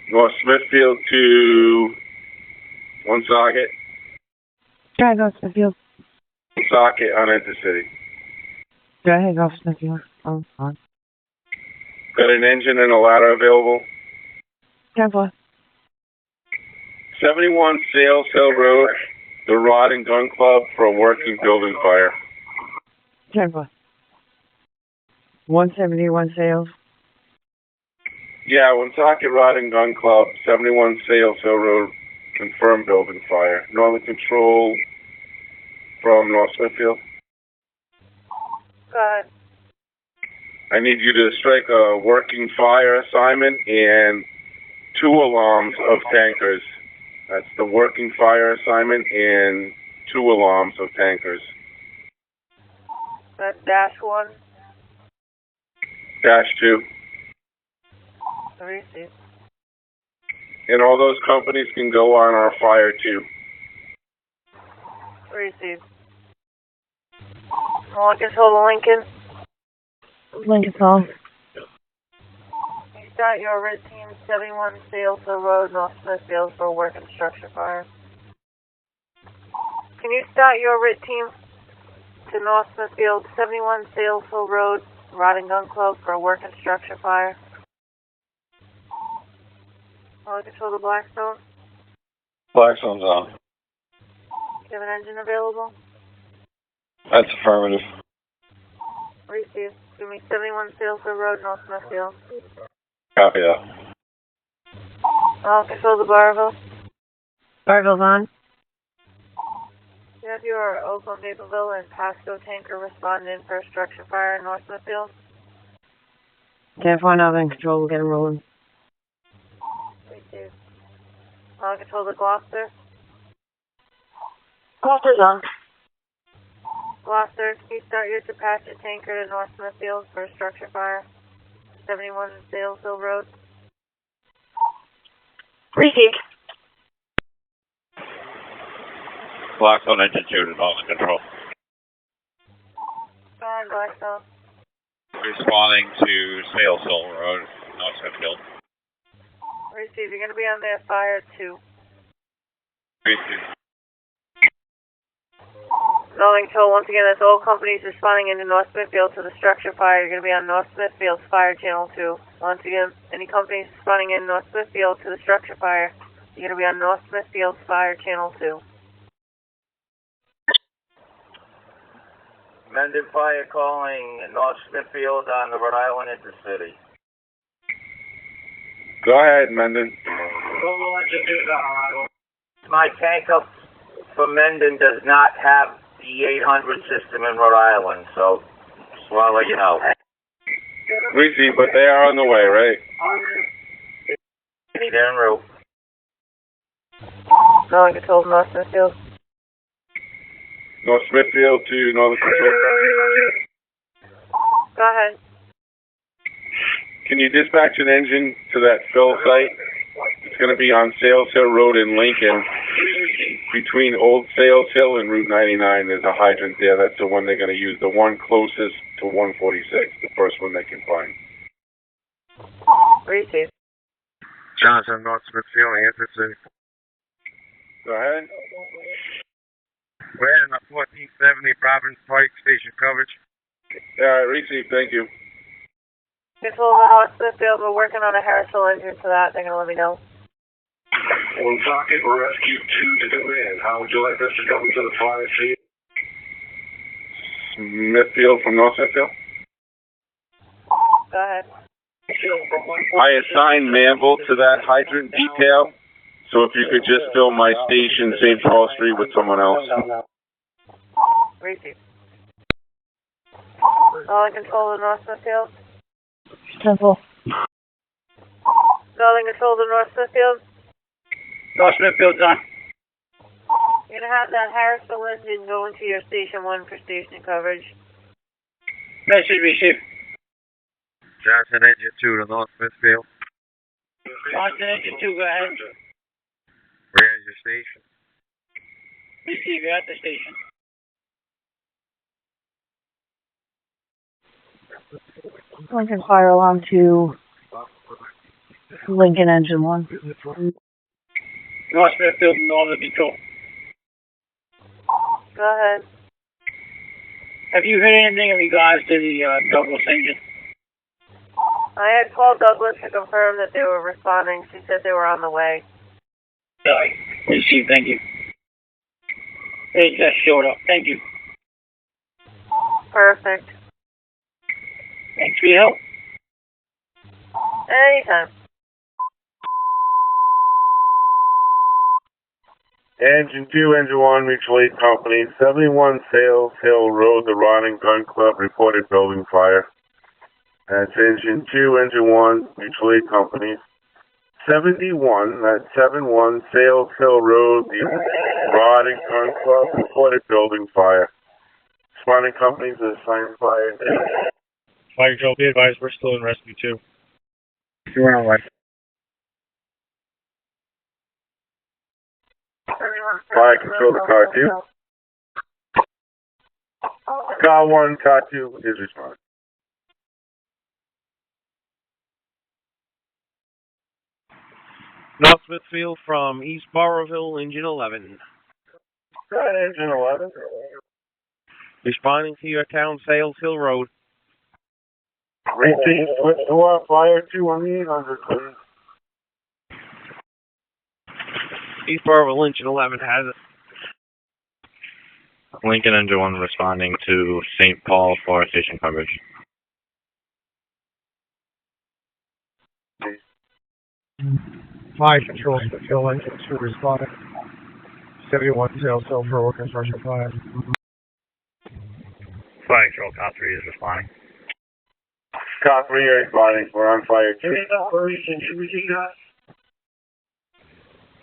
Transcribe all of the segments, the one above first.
North Smithfield to Woonsocket. Go ahead, North Smithfield. Woonsocket on Intercity. Go ahead, North Smithfield. Oh, on. Got an engine and a ladder available. 10-4. 71 Sayles Hill Road, the Rod and Gun Club for a working building fire. 10-4. 171 Sayles. Yeah, Woonsocket Rod and Gun Club, 71 Sayles Hill Road, confirmed building fire. Northern Control from North Smithfield. Go ahead. I need you to strike a working fire assignment and 2 alarms of tankers. That's the working fire assignment and 2 alarms of tankers. That's -1. -2. Receive. And all those companies can go on our fire too. Receive. Northern Control to Lincoln. Lincoln call. You start your red team 71 Sayles Hill Road, North Smithfield for work and structure fire. Can you start your red team to North Smithfield 71 Sayles Hill Road, Rod and Gun Club for work and structure fire? Northern Control to Blackstone. Blackstone's on. Do you have an engine available? That's affirmative. Receive. Give me 71 Sayles Hill Road, North Smithfield. Copy that. Control to Barville. Barville's on. You have your Oakland, Naperville, and Pasco tanker respond in for a structure fire in North Smithfield. 10-4, Northern Control. We'll get him rolling. Receive. Control to Gloucester. Gloucester's on. Gloucester, can you start your Apache tanker to North Smithfield for a structure fire? 71 Sayles Hill Road. Received. Blackstone engine 2 to Northern Control. Go ahead, Blackstone. Responding to Sayles Hill Road, North Smithfield. Receive. You're going to be on there, fire 2. Receive. Northern Control, once again, that's all companies responding into North Smithfield to the structure fire. You're going to be on North Smithfield's fire channel 2. Once again, any companies responding in North Smithfield to the structure fire, you're going to be on North Smithfield's fire channel 2. Mendon Fire calling North Smithfield on the Rhode Island Intercity. Go ahead, Mendon. My tanker for Mendon does not have the 800 system in Rhode Island, so just want to let you know. Receive, but they are on the way, right? They're en route. Northern Control, North Smithfield. North Smithfield to Northern Control. Go ahead. Can you dispatch an engine to that fill site? It's going to be on Sayles Hill Road in Lincoln. Between Old Sayles Hill and Route 99, there's a hydrant there. That's the one they're going to use. The one closest to 146, the first one they can find. Receive. Johnson, North Smithfield, Anderson. Go ahead. We're in the 1470 Province Pike Station coverage. Yeah, receive, thank you. Control to North Smithfield, we're working on a Harrisville engine for that. They're going to let me know. Woonsocket Rescue 2 to demand. How would you like us to come to the fire scene? Smithfield from North Smithfield. Go ahead. I assigned Manville to that hydrant detail, so if you could just fill my station, St. Paul Street, with someone else. Receive. Northern Control to North Smithfield. 10-4. Northern Control to North Smithfield. North Smithfield's on. You're going to have that Harrisville engine going to your Station 1 for station coverage. Message received. Johnson engine 2 to North Smithfield. Johnson engine 2, go ahead. Where's your station? Receive, you're at the station. Lincoln fire alarm to Lincoln engine 1. North Smithfield, Northern Control. Go ahead. Have you heard anything in regards to the Douglas engine? I had called Douglas to confirm that they were responding. She said they were on the way. Sorry. Received, thank you. They just showed up. Thank you. Perfect. Thanks for your help. Anytime. Engine 2, Engine 1, mutual aid company, 71 Sayles Hill Road, the Rod and Gun Club, reported building fire. That's Engine 2, Engine 1, mutual aid company. 71, that's 71 Sayles Hill Road, the Rod and Gun Club, reported building fire. Responding companies are assigned fire. Fire control, be advised, we're still in rescue 2. You're on right. Fire control to car 2. Car 1, car 2 is responding. North Smithfield from East Barrowville, engine 11. Engine 11. Responding to your town, Sayles Hill Road. Repeat, switch to our fire 2 on the 800, please. East Barrowville, engine 11 has it. Lincoln engine 1 responding to St. Paul for station coverage. Fire control, Smithfield engine 2 responding. 71 Sayles Hill Road, construction fire. Fire control, car 3 is responding. Car 3 is responding. We're on fire 2.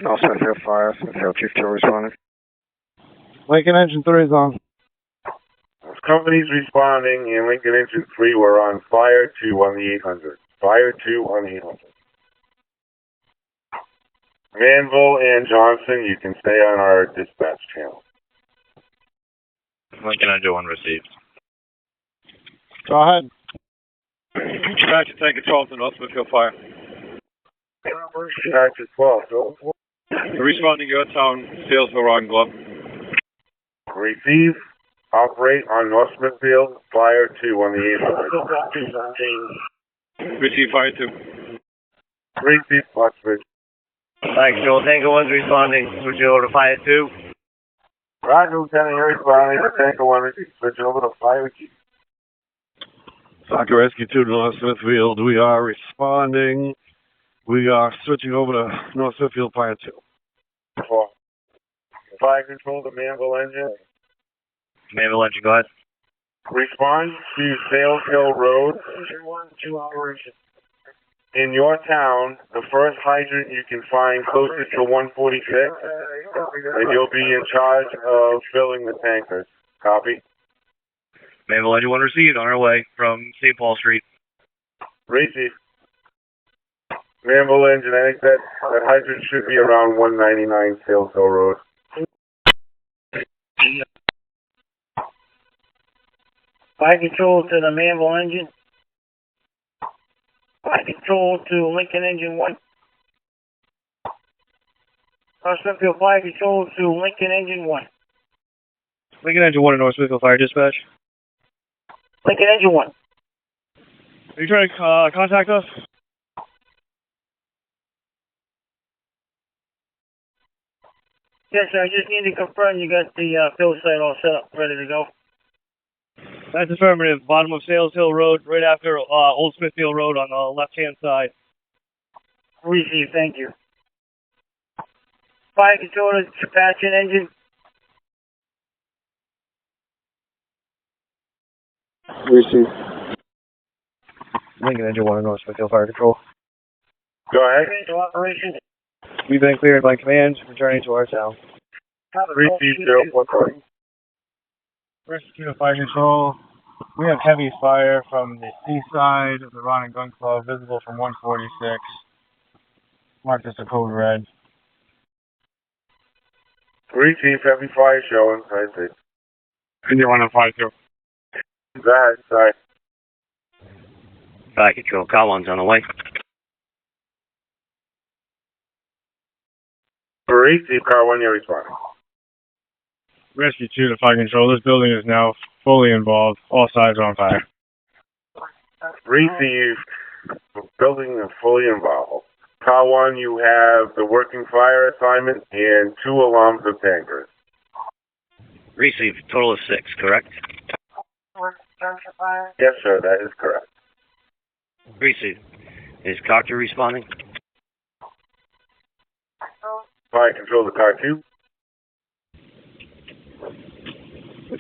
North Smithfield Fire, Smithfield Chief 2 responding. Lincoln engine 3 is on. Companies responding in Lincoln Engine 3 were on fire 2 on the 800. Fire 2 on the 800. Manville and Johnson, you can stay on our dispatch channel. Lincoln engine 1 received. Go ahead. Dispatch to tank control to North Smithfield Fire. Dispatch at 12. So, Responding to your town, Sayles Hill Road and Glove. receive, operate on North Smithfield, fire 2 on the 800. Receive Fire 2. Receive, Foxbridge. Fire control, Tango 1's responding. Switching over to fire 2. Roger, Lieutenant, you're responding to Tango 1, switching over to fire 2. Soccer Rescue 2 to North Smithfield. We are responding. We are switching over to North Smithfield Fire 2. Fire control to Manville engine. Manville engine, go ahead. Respond to Sayles Hill Road. In your town, the first hydrant you can find closest to 146, and you'll be in charge of filling the tankers. Copy? Manville engine 1 received, on our way from St. Paul Street. Receive. Manville engine, I think that hydrant should be around 199 Sayles Hill Road. Fire control to the Manville engine. Fire control to Lincoln engine 1. North Smithfield Fire control to Lincoln engine 1. Lincoln engine 1 to North Smithfield Fire Dispatch. Lincoln engine 1. Are you trying to contact us? Yes, sir. I just need to confirm you got the fill site all set up, ready to go. That's affirmative. Bottom of Sayles Hill Road, right after Old Smithfield Road on the left-hand side. Receive, thank you. Fire control to dispatching engine. Receive. Lincoln engine 1 to North Smithfield Fire Control. Go ahead. To operations. We've been cleared by command, returning to our town. Receive 014. Rescue to Fire Control. We have heavy fire from the seaside of the Ron and Gun Club, visible from 146. Marked as a code red. Receive, heavy fire showing. I see. Engine 1 on Fire 2. Go ahead, sorry. Fire control, car 1's on the way. Receive car 1, you're responding. Rescue 2 to fire control. This building is now fully involved. All sides are on fire. Receive, building is fully involved. Car 1, you have the working fire assignment and 2 alarms of tankers. Receive, total of 6, correct? Yes, sir, that is correct. Receive. Is Schartier responding? Fire control to car 2.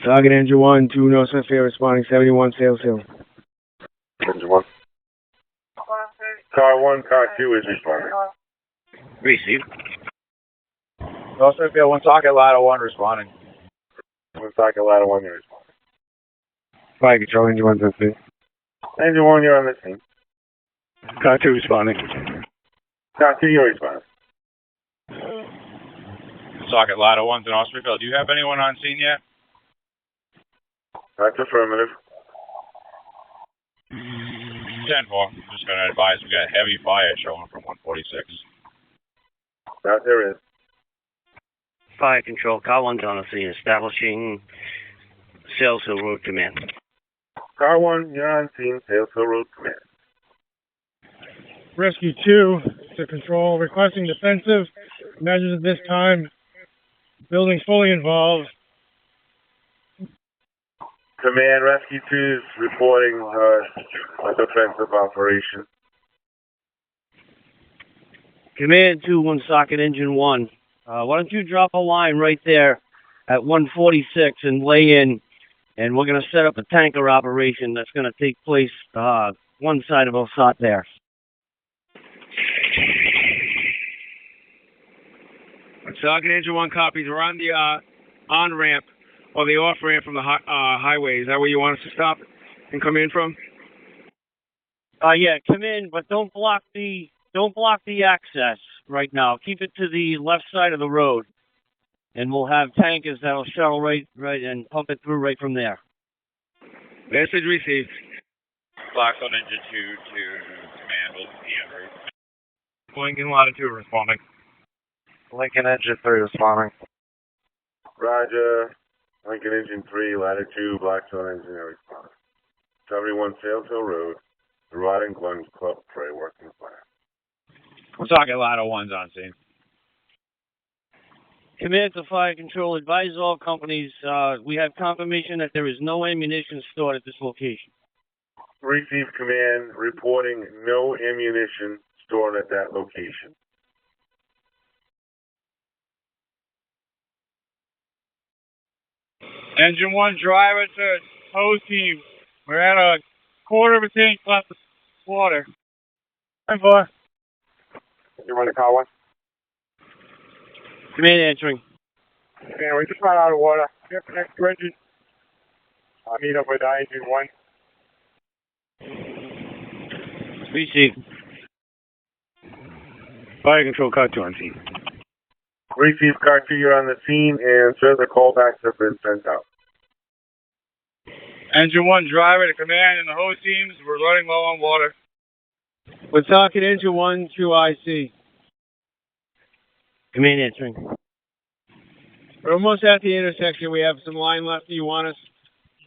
Target engine 1 to North Smithfield, responding 71 Sayles Hill. Engine 1. Car 1, car 2 is responding. Receive. North Smithfield, 1 socket, ladder 1 responding. 1 socket, ladder 1, you're responding. Fire control, engine 1 Smithfield. Engine 1, you're on the scene. Car 2 responding. Car 2, you're responding. Socket ladder 1 to North Smithfield. Do you have anyone on scene yet? That's affirmative. 10-4. Just going to advise we got heavy fire showing from 146. That there is. Fire control, car 1's on the scene, establishing Sayles Hill Road command. Car 1, you're on scene, Sayles Hill Road command. Rescue 2 to control, requesting defensive measures at this time. Building's fully involved. Command, Rescue 2 is reporting a defensive operation. Command 2, 1 socket, engine 1. Why don't you drop a line right there at 146 and lay in, and we're going to set up a tanker operation that's going to take place one side of Osat there. Socket engine 1 copies. We're on the on-ramp or the off-ramp from the highway. Is that where you want us to stop and come in from? Yeah, come in, but don't block the access right now. Keep it to the left side of the road, and we'll have tankers that'll shuttle right and pump it through right from there. Message received. Blackstone engine 2 to command will be en route. Lincoln Latitude responding. Lincoln engine 3 responding. Roger. Lincoln engine 3, ladder 2, Blackstone engineer responding. 71 Sayles Hill Road, the Rod and Gun Club for a working fire. Socket ladder 1's on scene. Command to fire control, advise all companies, we have confirmation that there is no ammunition stored at this location. Receive command, reporting no ammunition stored at that location. Engine 1 driver to hose team. We're at a quarter of a tank left of water. 10-4. You run the car 1? Command answering. Yeah, we just ran out of water. Yep, next engine. I'll meet up with engine 1. Receive. Fire control, car 2 on scene. Receive car 2, you're on the scene, and sir, the callbacks have been sent out. Engine 1 driver to command and the hose teams. We're running low on water. We're talking engine 1 through IC. Command answering. We're almost at the intersection. We have some line left. Do you want us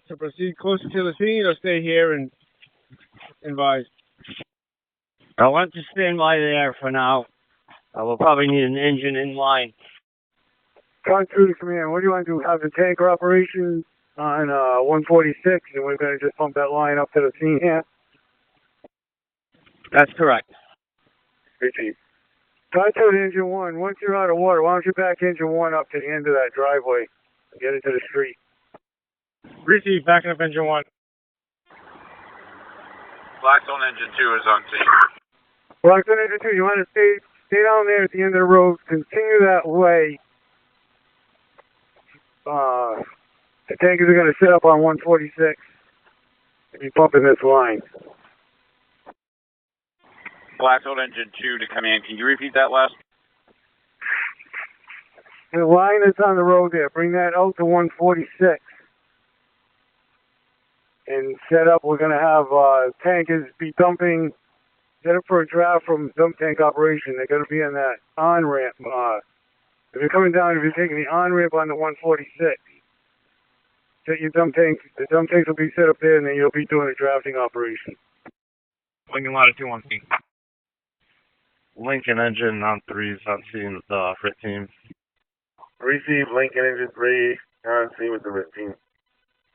to proceed closer to the scene or stay here and advise? I want to stand by there for now. We'll probably need an engine in line. Car 2 to command. What do you want to do? Have the tanker operation on 146, and we're going to just pump that line up to the scene here? That's correct. Receive. Car 2 to engine 1. Once you're out of water, why don't you back engine 1 up to the end of that driveway and get into the street? Receive. Backing up engine 1. Blackstone engine 2 is on scene. Blackstone engine 2, you want to stay down there at the end of the road, continue that way. The tankers are going to set up on 146 and be pumping this line. Blackstone engine 2 to command. Can you repeat that last? The line that's on the road there, bring that out to 146. And set up, we're going to have tankers be dumping, set up for a draft from dump tank operation. They're going to be in that on-ramp If you're coming down, if you're taking the on-ramp on the 146, set your dump tanks. The dump tanks will be set up there, and then you'll be doing a drafting operation. Lincoln Ladder 2-1. Lincoln engine on 3s on scene with the FRIT team. Receive Lincoln Engine 3 on scene with the RIT team.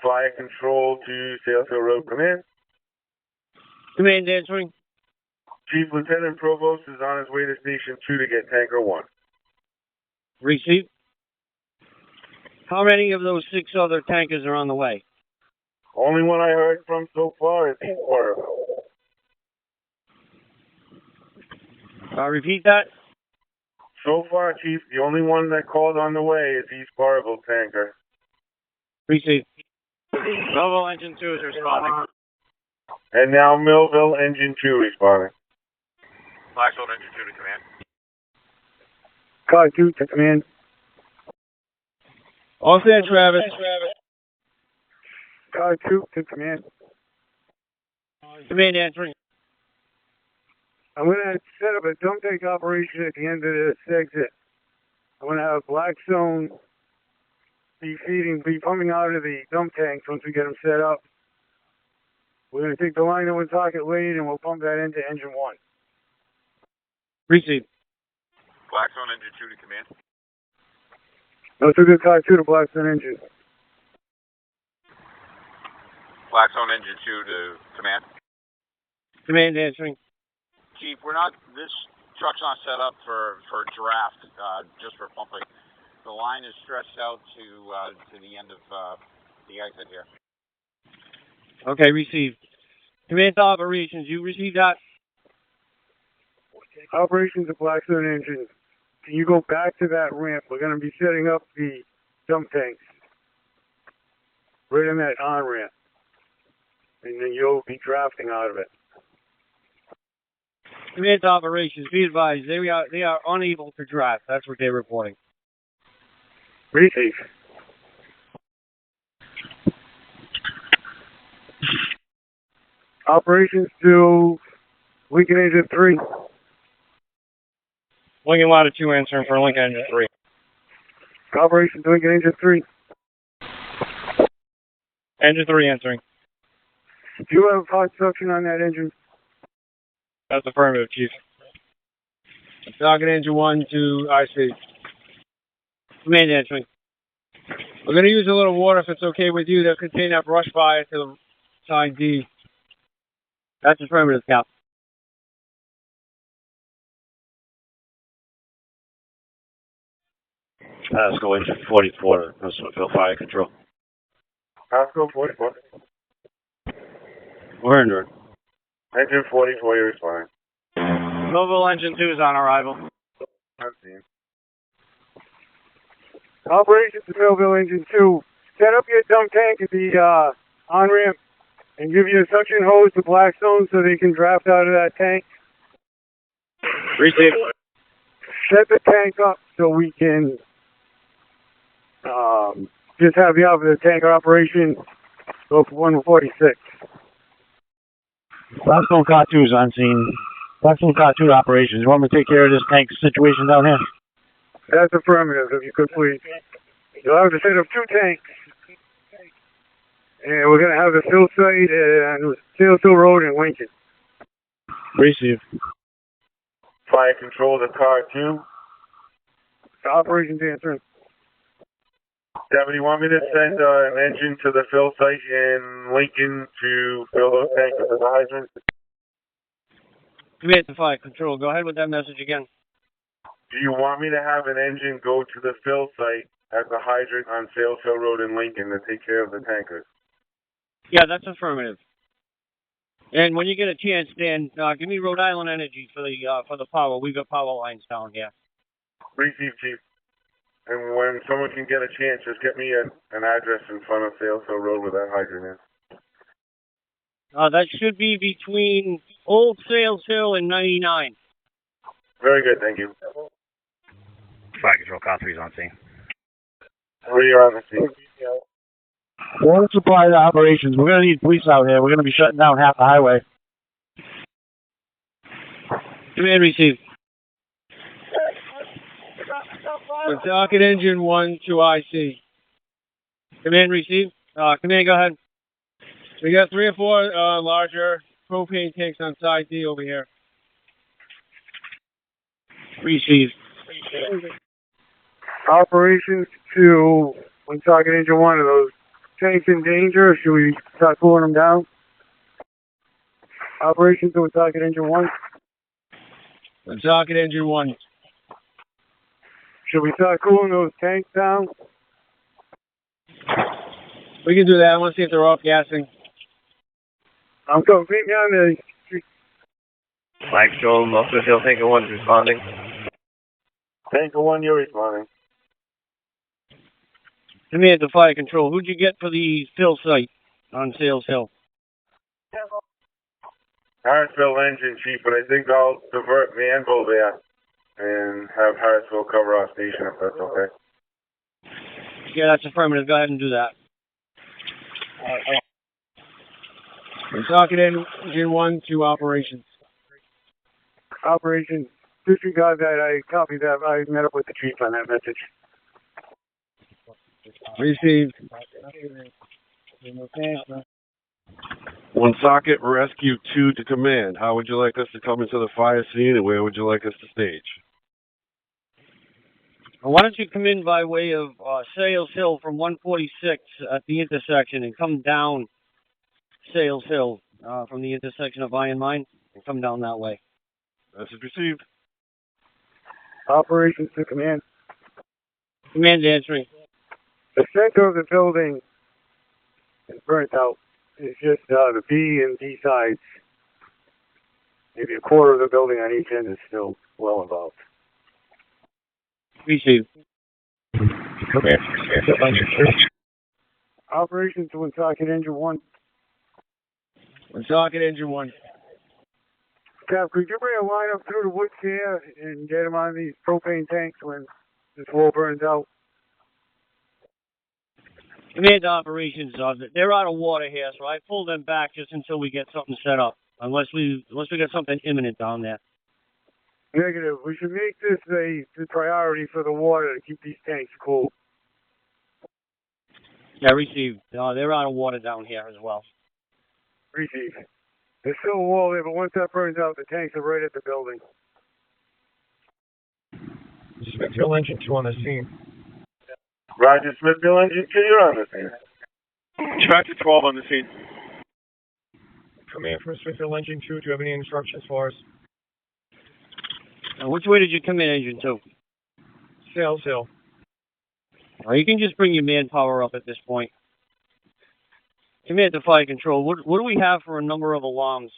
Fire control to Sayles Hill Road. Command. Command answering. Chief Lieutenant Provost is on his way to Station 2 to get Tanker 1. Receive. How many of those 6 other tankers are on the way? Only one I heard from so far is 4. Repeat that. So far, Chief, the only one that called on the way is East Barville Tanker. Receive. Melville Engine 2 is responding. And now Millville Engine 2 responding. Blackstone Engine 2 to command. Car 2 to command. All set, Travis. Car 2 to command. Command answering. I'm going to set up a dump tank operation at the end of this exit. I'm going to have Blackstone be pumping out of the dump tanks once we get them set up. We're going to take the line that Woonsocket laid and we'll pump that into engine 1. Receive. Blackstone Engine 2 to command. That's a good car 2 to Blackstone engine. Blackstone Engine 2 to command. Command answering. Chief, this truck's not set up for draft, just for pumping. The line is stretched out to the end of the exit here. Okay, receive. Command to operations. You receive that? Operations of Blackstone engine. Can you go back to that ramp? We're going to be setting up the dump tanks right on that on-ramp. And then you'll be drafting out of it. Command to operations. Be advised, they are unable to draft. That's what they're reporting. Receive. Operations to Lincoln Engine 3. Lincoln Ladder 2 answering for Lincoln Engine 3. Operations to Lincoln Engine 3. Engine 3 answering. Do you have hot suction on that engine? That's affirmative, Chief. Socket engine 1 to IC. Command answering. We're going to use a little water if it's okay with you. They'll contain that brush fire to the side D. That's affirmative, Cap. Let's go engine 44 to North Smithfield Fire Control. Pasco 44. We're under it. Engine 44, you're responding. Melville Engine 2 is on arrival. I've seen. Operations to Millville Engine 2. Set up your dump tank at the on-ramp and give you a suction hose to Blackstone so they can draft out of that tank. Receive. Set the tank up so we can just have the tanker operation go for 146. Blackstone Car 2 is on scene. Blackstone Car 2 operations. You want me to take care of this tank situation down here? That's affirmative, if you could please. You'll have to set up 2 tanks. And we're going to have the fill site at Sayles Hill Road in Lincoln. Receive. Fire control to car 2. Operations answering. Deputy, you want me to send an engine to the fill site in Lincoln to fill those tanks with the hydrant? Command to fire control. Go ahead with that message again. Do you want me to have an engine go to the fill site at the hydrant on Sayles Hill Road in Lincoln to take care of the tankers? Yeah, that's affirmative. And when you get a chance, Dan, give me Rhode Island Energy for the power. We've got power lines down here. Receive, Chief. And when someone can get a chance, just get me an address in front of Sayles Hill Road where that hydrant is. That should be between Old Sayles Hill and 99. Very good, thank you. Fire Control Car 3 is on scene. 3 are on the scene. Water supply to operations. We're going to need police out here. We're going to be shutting down half the highway. Command received. Woonsocket Engine 1 to IC. Command receive. Command, go ahead. We got 3 or 4 larger propane tanks on side D over here. Receive. Operations to Woonsocket Engine 1. Are those tanks in danger, or should we start cooling them down? Operations to Woonsocket Engine 1. Woonsocket Engine 1. Should we start cooling those tanks down? We can do that. I want to see if they're off gassing. I'm going to down the street. Flag Patrol, North Smithfield, Tanker 1 responding. Tanker 1, you're responding. Command to fire control. Who'd you get for the fill site on Sayles Hill? Harrisville Engine Chief, but I think I'll divert Manville there and have Harrisville cover our station if that's okay. Yeah, that's affirmative. Go ahead and do that. Woonsocket Engine 1 to operations. Operations, disregard that. I copied that. I met up with the chief on that message. Received. Woonsocket Rescue 2 to command. How would you like us to come into the fire scene, and where would you like us to stage? Why don't you come in by way of Sayles Hill from 146 at the intersection and come down Sayles Hill from the intersection of Iron Mine and come down that way. Message received. Operations to command. Command answering. The center of the building is burnt out. It's just the B and D sides. Maybe a quarter of the building on each end is still well involved. Receive. Operations to Woonsocket Engine 1. Woonsocket Engine 1. Cap, could you bring a line up through the woods here and get them on these propane tanks when this wall burns out? Command operations, they're out of water here, so I pull them back just until we get something set up. Unless we get something imminent down there. Negative. We should make this a priority for the water to keep these tanks cool. Yeah, receive. They're out of water down here as well. Receive. There's still a wall there, but once that burns out, the tanks are right at the building. Smithfield Engine 2 on the scene. Roger, Smithfield Engine 2, you're on the scene. Tractor 12 on the scene. Command for Smithfield Engine 2. Do you have any instructions for us? Which way did you come in, Engine 2? Sayles Hill. You can just bring your manpower up at this point. Command to fire control. What do we have for a number of alarms?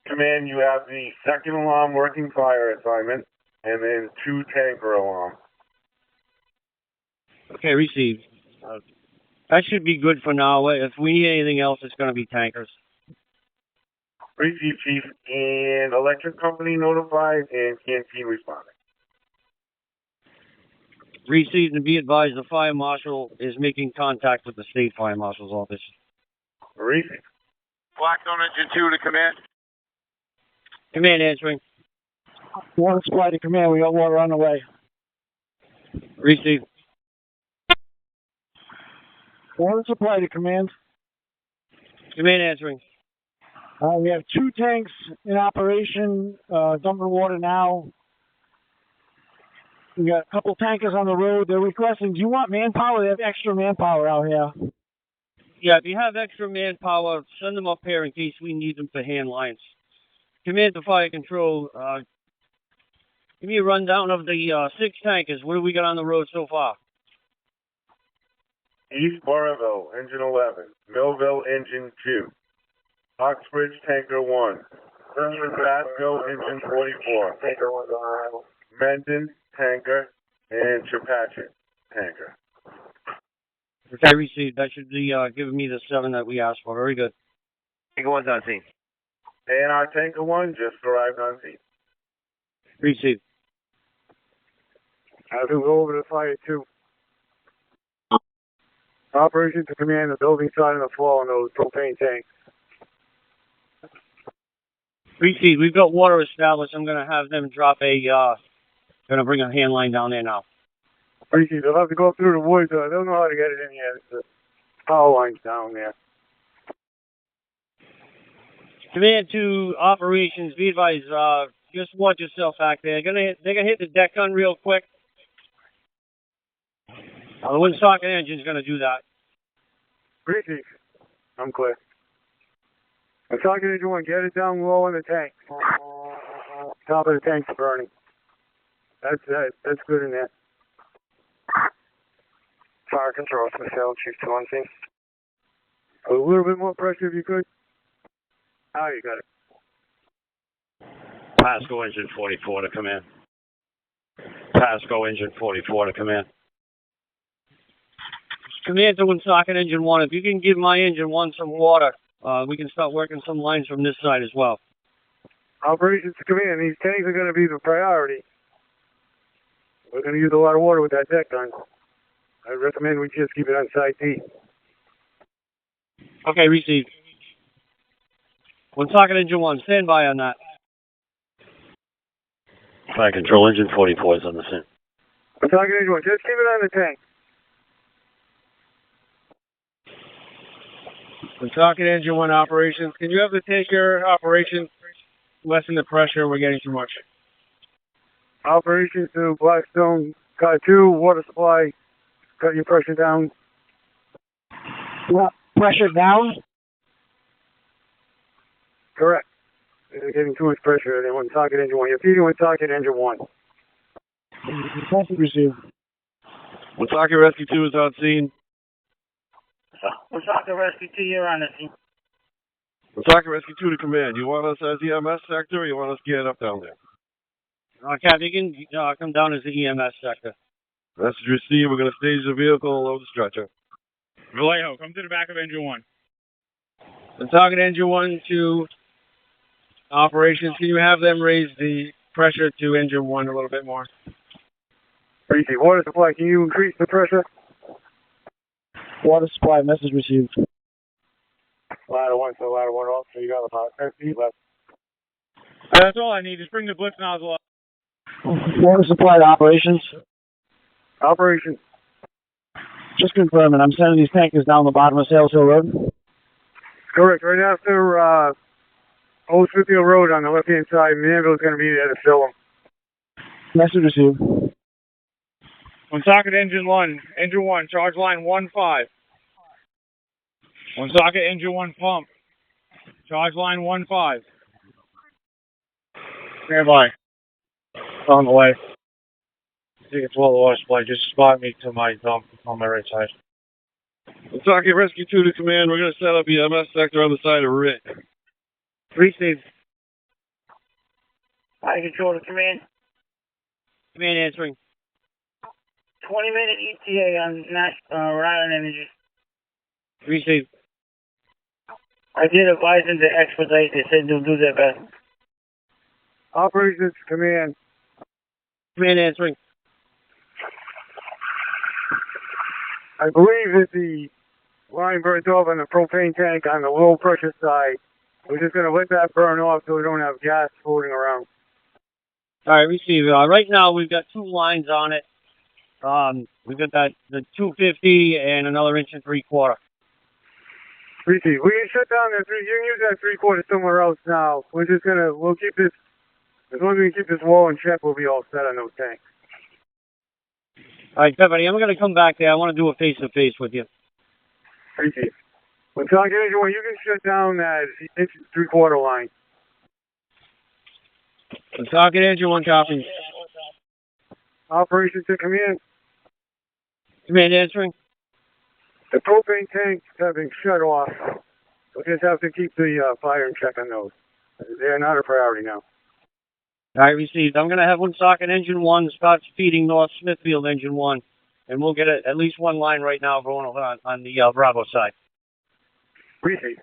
Command, you have the second alarm working fire assignment, and then 2 tanker alarms. Okay, received. That should be good for now. If we need anything else, it's going to be tankers. Receive, Chief, and electric company notified and canteen responding. Received, and be advised the fire marshal is making contact with the state fire marshal's office. Receive. Blackstone Engine 2 to command. Command answering. Water supply to command. We got water on the way. Received. Water supply to command. Command answering. We have 2 tanks in operation, dumping water now. We got a couple tankers on the road. They're requesting, do you want manpower? They have extra manpower out here. Yeah, if you have extra manpower, send them up here in case we need them for hand lines. Command to fire control. Give me a rundown of the 6 tankers. What do we got on the road so far? East Burrville, Engine 11. Millville, Engine 2. Oxbridge, Tanker 1. Pasco, Engine 44. Tanker 1 on arrival. Mendon, Tanker, and Chepachet, Tanker. Okay, received. That should be giving me the 7 that we asked for. Very good. Tanker 1's on scene. And our Tanker 1 just arrived on scene. Received. I have to go over to fire 2. Operation to command the building side and the floor on those propane tanks. Received. We've got water established. I'm going to have them drop a Gonna bring a hand line down there now. Appreciate it. They'll have to go through the woods. I don't know how to get it in here. The power line's down there. Command to operations, be advised, just watch yourself back there. They're gonna hit the deck gun real quick. The Woonsocket engine's gonna do that. Appreciate it. I'm clear. I'm talking to you. Get it down low in the tank. Top of the tank's burning. That's good in there. Fire control, Smithfield, Chief 216. A little bit more pressure if you could. Oh, you got it. Pasco engine 44 to command. Pasco engine 44 to command. Command to Woonsocket engine 1. If you can give my engine 1 some water, we can start working some lines from this side as well. Operations to command. These tanks are going to be the priority. We're going to use a lot of water with that deck gun. I recommend we just keep it on side D. Okay, received. Woonsocket engine 1, stand by on that. Fire control engine 44 is on the scene. Woonsocket engine 1, just keep it on the tank. Woonsocket engine 1 operations. Can you have the tanker operation lessen the pressure? We're getting too much. Operations to Blackstone, cut 2, water supply, cut your pressure down. Pressure down? Correct. They're getting too much pressure. They want Woonsocket engine 1. You're feeding Woonsocket engine 1. Message received. Woonsocket Rescue 2 is on scene. Woonsocket Rescue 2, you're on the scene. Woonsocket Rescue 2 to command. You want us as the EMS sector or you want us geared up down there? Cap, you can come down as the EMS sector. Message received. We're going to stage the vehicle and load the stretcher. Vallejo, come to the back of engine 1. Woonsocket engine 1 to operations. Can you have them raise the pressure to engine 1 a little bit more? Appreciate it. Water supply, can you increase the pressure? Water supply, message received. Ladder 1, so ladder 1 off, so you got about 10 feet left. That's all I need. Just bring the blitz nozzle up. Water supply to operations. Operation. Just confirming, I'm sending these tankers down the bottom of Sayles Hill Road. Correct. Right after North Smithfield Road on the left-hand side, Manville's going to be there to fill them. Message received. Woonsocket engine 1. Engine 1, charge line 1-5. Woonsocket engine 1 pump. Charge line 1-5. Stand by. On the way. I think it's well the water supply. Just spot me to my dump on my right side. Woonsocket Rescue 2 to command. We're going to set up EMS sector on the side of Rick. Received. Fire control to command. Command answering. 20-minute ETA on Rhode Island Energy. Received. I did advise them to expedite. They said they'll do their best. Operations command. Command answering. I believe that the line burnt off on the propane tank on the low pressure side. We're just going to let that burn off so we don't have gas floating around. All right, received. Right now we've got 2 lines on it. We've got the 250 and another 1 3/4 inch. Receive. We can shut down that 3. You can use that 3/4 somewhere else now. We'll keep this, as long as we keep this wall in check, we'll be all set on those tanks. All right, Stephanie, I'm going to come back there. I want to do a face-to-face with you. Receive. When talking to anyone, you can shut down that 1 3/4 line. Woonsocket engine 1 copy. Operations to command. Command answering. The propane tanks have been shut off. We'll just have to keep the fire in check on those. They're not a priority now. All right, received. I'm going to have Woonsocket engine 1 start feeding North Smithfield engine 1, and we'll get at least 1 line right now going on the Bravo side. Received.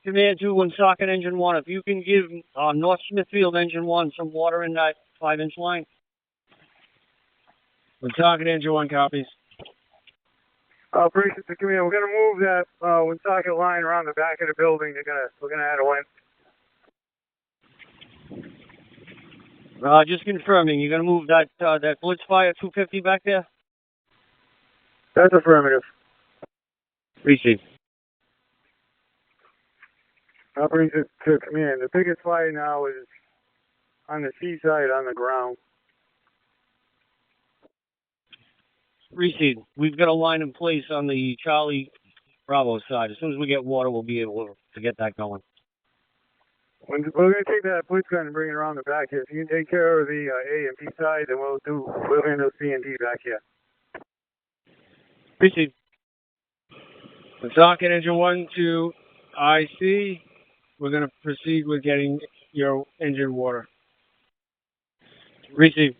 Command to Woonsocket engine 1. If you can give North Smithfield engine 1 some water in that 5-inch line. Woonsocket engine 1 copies. Operations to command. We're going to move that Woonsocket line around the back of the building. We're going to add a length. Just confirming, you're gonna move that Blitz Fire 250 back there? That's affirmative. Received. Operations to command. The biggest fire now is on the seaside on the ground. Received. We've got a line in place on the Charlie Bravo side. As soon as we get water, we'll be able to get that going. We're going to take that police gun and bring it around the back here. If you can take care of the A and B side, then we'll handle C and D back here. Received. Socket engine 1 to IC. We're going to proceed with getting your engine water. Received.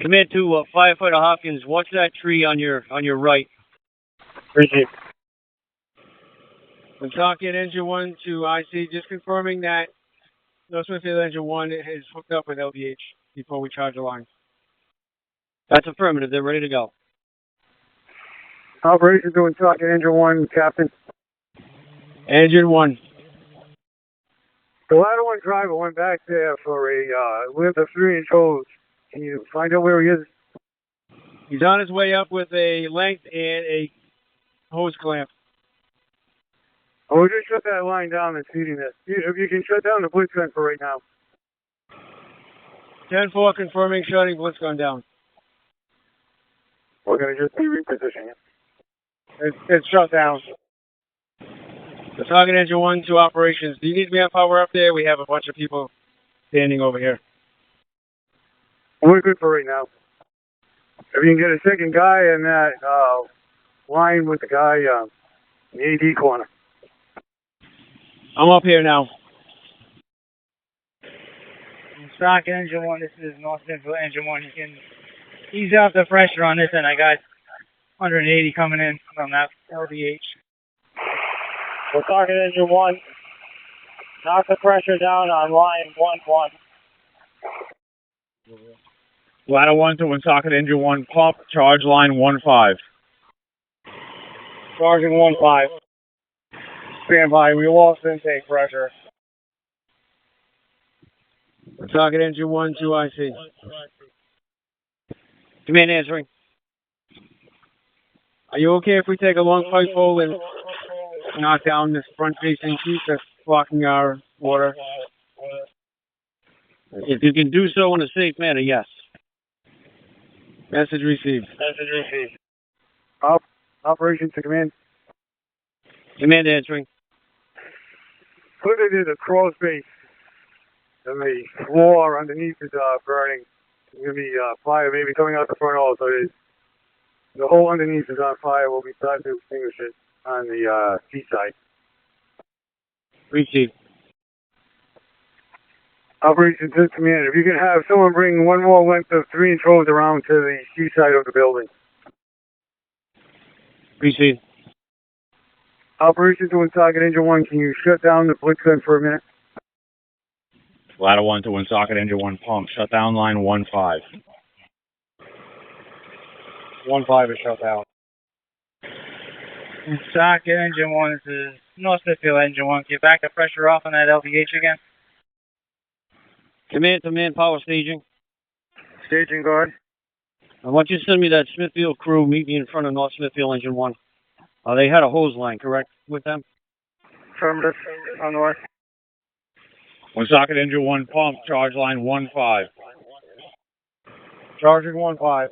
Command to Firefighter Hopkins, watch that tree on your right. Received. Socket engine 1 to IC, just confirming that North Smithfield engine 1 is hooked up with LDH before we charge the line. That's affirmative. They're ready to go. Operations doing socket engine 1, Captain. Engine 1. The ladder 1 driver went back there for a length of 3-inch hose. Can you find out where he is? He's on his way up with a length and a hose clamp. Oh, just shut that line down that's feeding this. If you can shut down the blitz gun for right now. 10-4 confirming shutting blitz gun down. We're going to just be repositioning it. It's shut down. The Socket engine 1 to operations. Do you need manpower up there? We have a bunch of people standing over here. We're good for right now. If you can get a second guy in that line with the guy in the AD corner. I'm up here now. Socket engine 1, this is North Smithfield engine 1. You can ease out the pressure on this, and I got 180 coming in from that LDH. Well, socket engine 1, knock the pressure down on line 1-1. Ladder 1 to Socket engine 1 pump, charge line 1-5. Charging 1-5. Stand by, we lost intake pressure. Socket engine 1 to IC. Command answering. Are you okay if we take a long pipe pole and knock down this front-facing piece that's blocking our water? If you can do so in a safe manner, yes. Message received. Message received. Operation to command. Command answering. Put it in a crawl space, and the floor underneath is burning. There's going to be fire maybe coming out the front also. The whole underneath is on fire. We'll be starting to extinguish it on the seaside. Received. Operation to command. If you can have someone bring one more length of 3-inch hose around to the seaside of the building. Received. Operation to Socket engine 1, can you shut down the blitz gun for a minute? Ladder 1 to Socket engine 1 pump, shut down line 1-5. 1-5 is shut down. Socket engine 1, this is North Smithfield engine 1. Can you back the pressure off on that LDH again? Command to manpower staging. Staging guard. I want you to send me that Smithfield crew. Meet me in front of North Smithfield engine 1. They had a hose line, correct, with them? Affirmative. On the way. Socket engine 1 pump, charge line 1-5. Charging 1-5.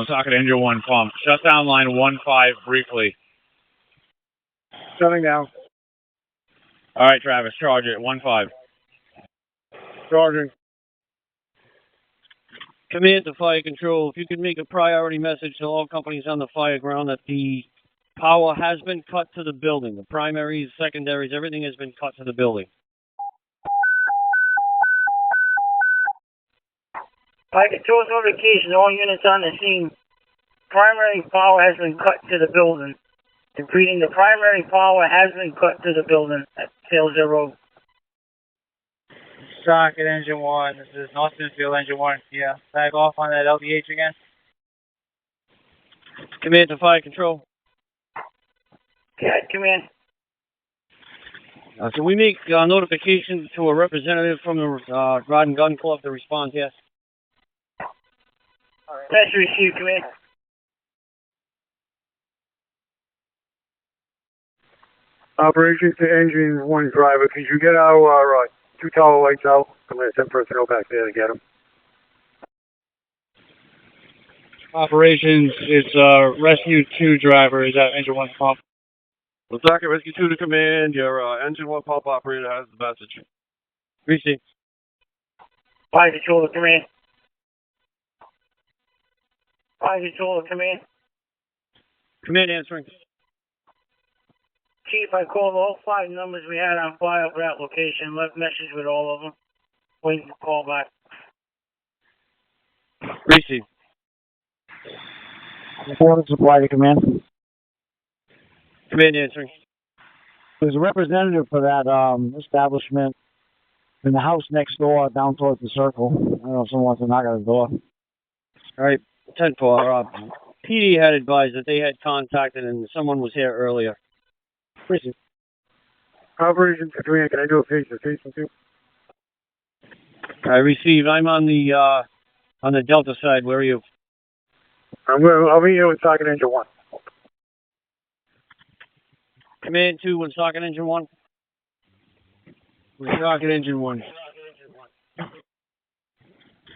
Socket engine 1 pump, shut down line 1-5 briefly. Shutting down. All right, Travis, charge it 1-5. Charging. Command to fire control. If you could make a priority message to all companies on the fire ground that the power has been cut to the building. The primaries, secondaries, everything has been cut to the building. Fire control's notification, all units on the scene. Primary power has been cut to the building. Repeating, the primary power has been cut to the building at Sayles Hill Road. Socket engine 1, this is North Smithfield engine 1. Yeah, back off on that LDH again. Command to fire control. Yeah, command. Can we make notification to a representative from the Rod and Gun Club to respond here? Message received, Command. Operations to engine 1 driver. Could you get our 2 tower lights out? I'm going to send personnel back there to get them. Operations, it's Rescue 2 driver. Is that engine 1 pump? Woonsocket Rescue 2 to command. Your engine 1 pump operator has the message. Receive. Fire control to command. Fire control to command. Command answering. Chief, I called all 5 numbers we had on file for that location, left message with all of them. Waiting for call back. Receive. Water supply to command. Command answering. There's a representative for that establishment in the house next door down towards the circle. I don't know if someone wants to knock on the door. All right, 10-4. PD had advised that they had contacted and someone was here earlier. Receive. Operations to command. Can I do a face-to-face with you? I received. I'm on the Delta side. Where are you? I'll be here with socket engine 1. Command 2, Woonsocket engine 1. Woonsocket engine 1.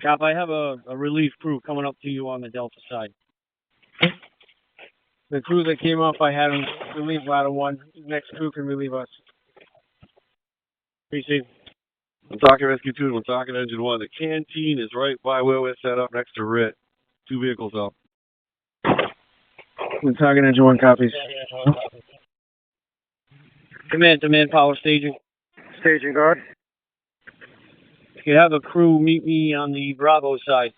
Cop, I have a relief crew coming up to you on the Delta side. The crew that came up, I had them relieve ladder 1. Next crew can relieve us. Receive. Woonsocket Rescue 2 to Woonsocket engine 1. The canteen is right by where we're set up next to RIT. 2 vehicles up. Woonsocket engine 1 copies. Command to manpower staging. Staging guard. You have a crew meet me on the Bravo side.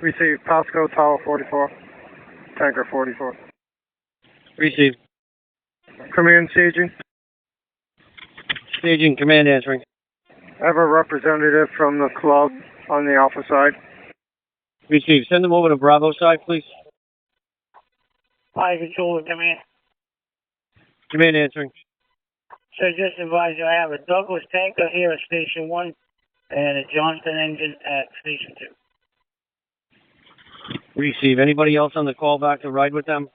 Receive. Pasco Tower 44. Tanker 44. Receive. Command staging. Staging, command answering. I have a representative from the club on the Alpha side. Receive. Send them over to Bravo side, please. Fire control to command. Command answering. So just advise you, I have a Douglas tanker here at Station 1 and a Johnson engine at Station 2. Receive. Anybody else on the call back to ride with them?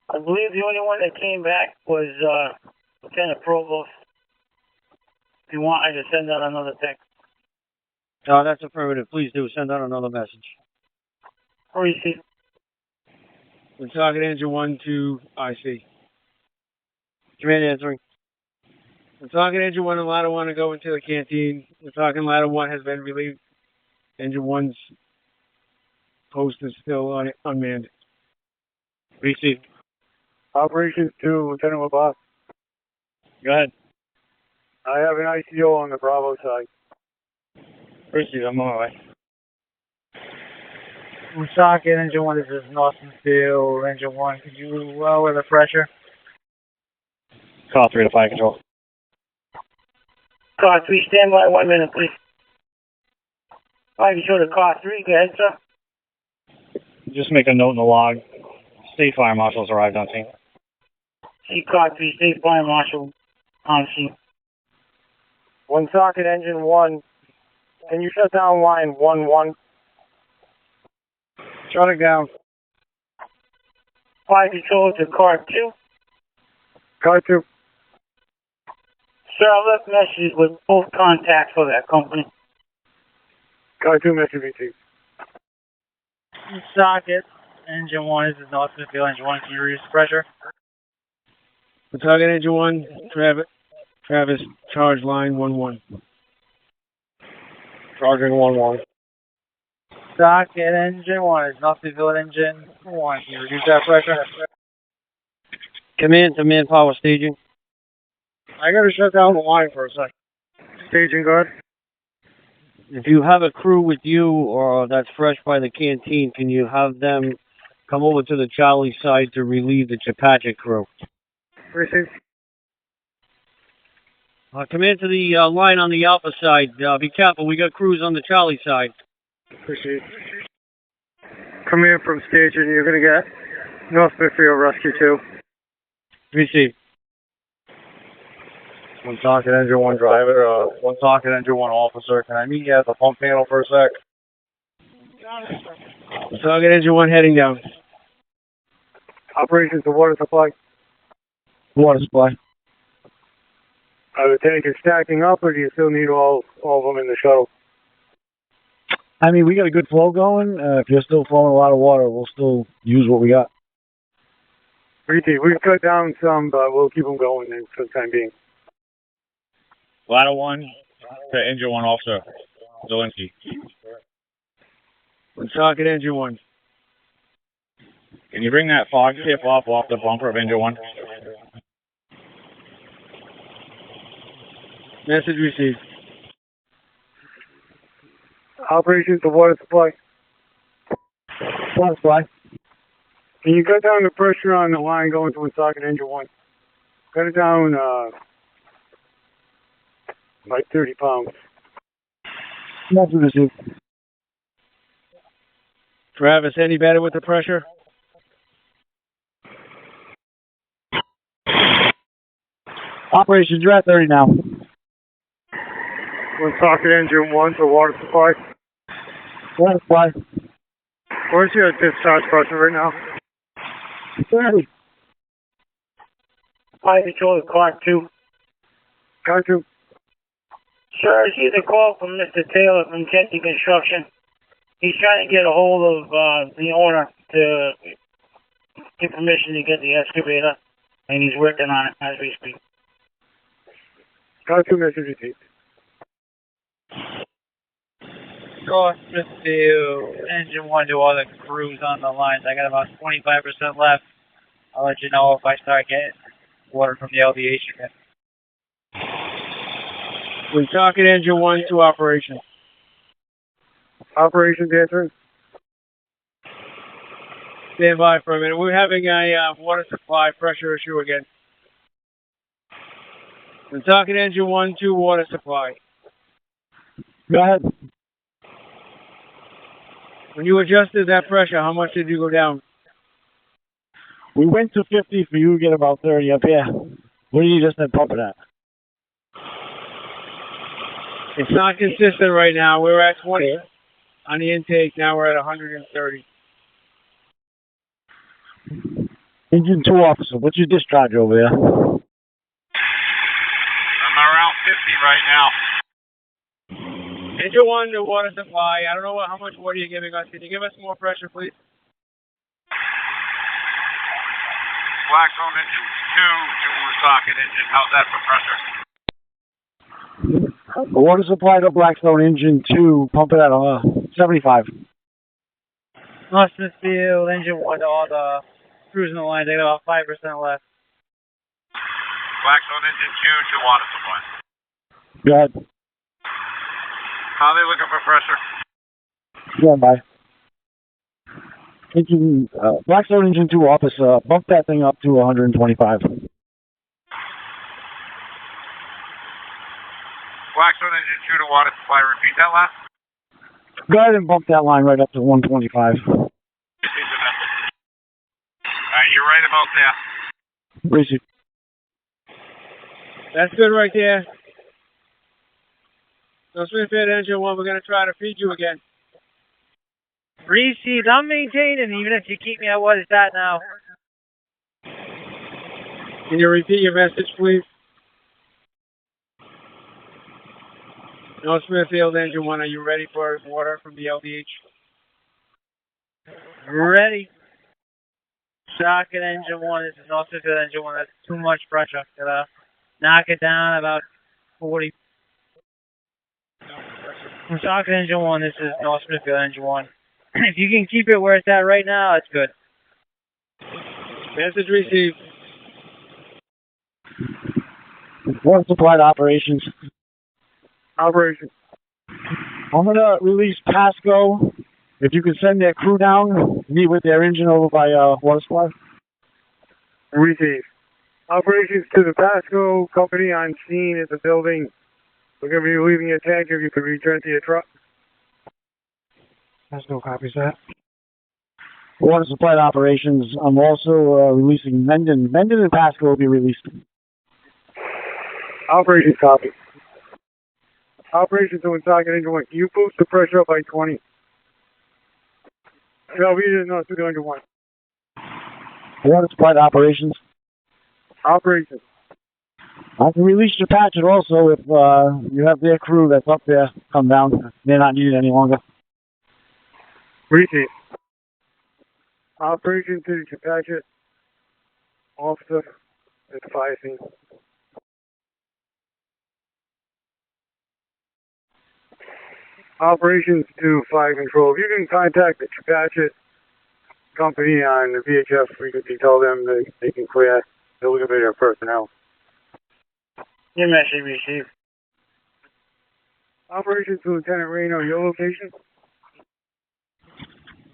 I believe the only one that came back was Lieutenant Provost. If you want, I can send out another text. That's affirmative. Please do. Send out another message. Receive. Woonsocket engine 1 to IC. Command answering. Woonsocket engine 1 and ladder 1 are going to the canteen. Woonsocket ladder 1 has been relieved. Engine 1's post is still unmanned. Receive. Operations 2, Lieutenant LaBoss. Go ahead. I have an ICO on the Bravo side. Receive. I'm on my way. Woonsocket engine 1, this is North Smithfield, engine 1. Could you with the pressure? Call 3 to fire control. Car 3, stand by 1 minute, please. Fire control to car 3, go ahead, sir. Just make a note in the log. State fire marshals arrived on scene. See car 3, state fire marshal on scene. Woonsocket engine 1. Can you shut down line 1-1? Shut it down. Fire control to car 2. Car 2. Sir, I left messages with both contacts for that company. Car 2, message received. Woonsocket engine 1, this is North Smithfield, engine 1. Can you reduce the pressure? Woonsocket engine 1, Travis, charge line 1-1. Charging 1-1. Woonsocket engine 1 is North Smithfield, engine 1. Can you reduce that pressure? Command to manpower staging. I gotta shut down the line for a second. Staging guard. If you have a crew with you or that's fresh by the canteen, can you have them come over to the Charlie side to relieve the Chepachet crew? Receive. Command to the line on the Alpha side. Be careful, we got crews on the Charlie side. Proceed. Command from station, you're gonna get North Smithfield Rescue 2. Receive. One socket engine one driver, one socket engine one officer. Can I meet you at the pump panel for a sec? Socket engine one heading down. Operations to water supply. Water supply. Are the tankers stacking up, or do you still need all of them in the shuttle? I mean, we got a good flow going. If you're still flowing a lot of water, we'll still use what we got. We've cut down some, but we'll keep them going then for the time being. Ladder one to engine one officer. Zelensky. One socket engine one. Can you bring that fog tip up off the bumper of engine one? Message received. Operations to water supply. Water supply. Can you cut down the pressure on the line going to one socket engine one? Cut it down like 30 pounds. Message received. Travis, any better with the pressure? Operations, you're at 30 now. One socket engine one for water supply. Water supply. Where's your discharge pressure right now? 30. Fire Control Clark 2. Clark 2. Sir, I received a call from Mr. Taylor from Kenton Construction. He's trying to get a hold of the owner to get permission to get the excavator, and he's working on it as we speak. Clark 2, message received. North Smithfield, engine one to all the crews on the lines. I got about 25% left. I'll let you know if I start getting water from the LDH again. One socket engine one to operation. Operations answering. Stand by for a minute. We're having a water supply pressure issue again. One socket engine one to water supply. Go ahead. When you adjusted that pressure, how much did you go down? We went to 50 for you, get about 30 up here. What do you just pump it at? It's not consistent right now. We're at 20 on the intake. Now we're at 130. Engine 2 officer, what's your discharge over there? I'm around 50 right now. Engine 1 to water supply. I don't know how much water you're giving us. Can you give us more pressure, please? Blackstone engine 2 to socket engine. How's that for pressure? Water supply to Blackstone engine 2, pump it at 75. North Smithfield, engine one to all the crews in the lines. I got about 5% left. Blackstone engine 2 to water supply. Go ahead. How are they looking for pressure? Stand by. Engine, Blackstone engine 2 officer, bump that thing up to 125. Blackstone engine 2 to water supply. Repeat that last. Go ahead and bump that line right up to 125. Alright, you're right about there. Receive. That's good right there. So Smithfield engine 1, we're going to try to feed you again. Received. I'm maintaining, even if you keep me at what it's at now. Can you repeat your message, please? North Smithfield engine 1, are you ready for water from the LDH? Ready. Socket engine 1, this is North Smithfield engine 1, that's too much pressure. Gotta knock it down about 40. Socket engine 1, this is North Smithfield engine 1. If you can keep it where it's at right now, that's good. Message received. Water supply to operations. Operation. I'm going to release Pasco. If you can send their crew down, meet with their engine over by water supply. Receive. Operations to the Pasco company on scene at the building. We're going to be leaving your tank if you could return to your truck. Pasco copies that. Water supply to operations. I'm also releasing Menden. Menden and Pasco will be released. Operations copy. Operations to Woonsocket Engine 1. Can you boost the pressure up by 20? No, we didn't know. It's Engine 1. Water supply to operations. Operations. I can release your patches also if you have their crew that's up there come down. They're not needed any longer. Receive. Operations to Compassionate Officer at the fire scene. Operations to Fire Control. If you can contact the Compassionate company on the VHF frequency, tell them they can clear the elevator personnel. Your message received. Operations to Lieutenant Reno, your location?